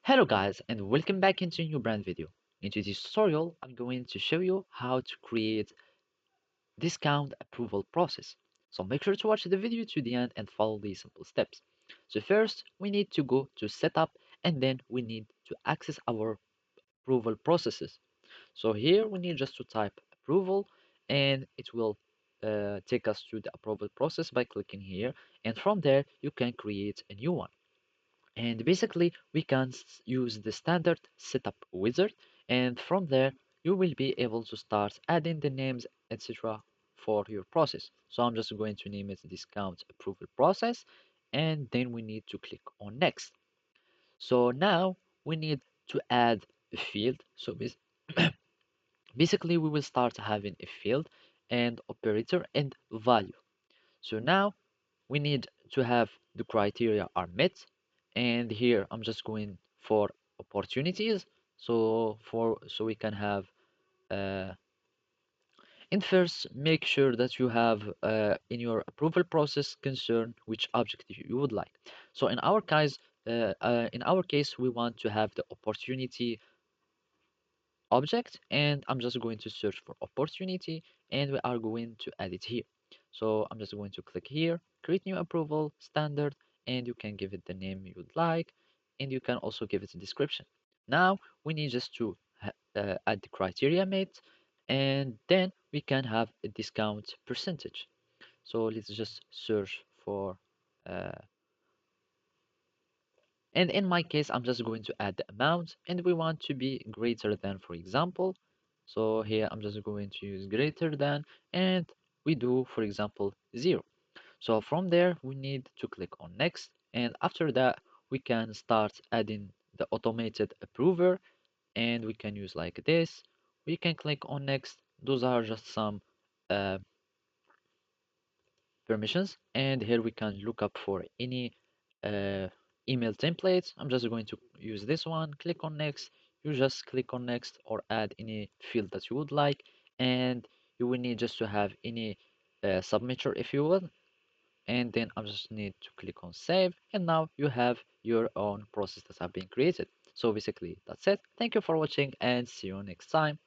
Hello guys and welcome back into a new brand video. In today's tutorial, I'm going to show you how to create discount approval process. So make sure to watch the video to the end and follow these simple steps. So first, we need to go to setup and then we need to access our approval processes. So here we need just to type approval and it will take us to the approval process by clicking here, and from there you can create a new one. And basically we can use the standard setup wizard, and from there you will be able to start adding the names, etc., for your process. So I'm just going to name it discount approval process, and then we need to click on next. So now we need to add a field. So basically we will start having a field and operator and value. So now we need to have the criteria are met, and here I'm just going for opportunities. So we can have uh, in first, make sure that you have in your approval process concern which objective you would like. So in our case we want to have the opportunity object, and I'm just going to search for opportunity, and we are going to add it here. So I'm just going to click here, create new approval standard, and you can give it the name you would like, and you can also give it a description. Now we need just to add the criteria mate, and then we can have a discount percentage. So let's just search for uh, and in my case, I'm just going to add the amount, and we want to be greater than, for example. So here I'm just going to use greater than, and we do, for example, 0. So from there, we need to click on next. And after that, we can start adding the automated approver, and we can use like this. We can click on next. Those are just some uh, permissions, and here we can look up for any uh, email templates. I'm just going to use this one, click on next. You just click on next or add any field that you would like, and you will need just to have any submitter if you will, and then I just need to click on save, and now you have your own process that have been created. So basically that's it. Thank you for watching and see you next time.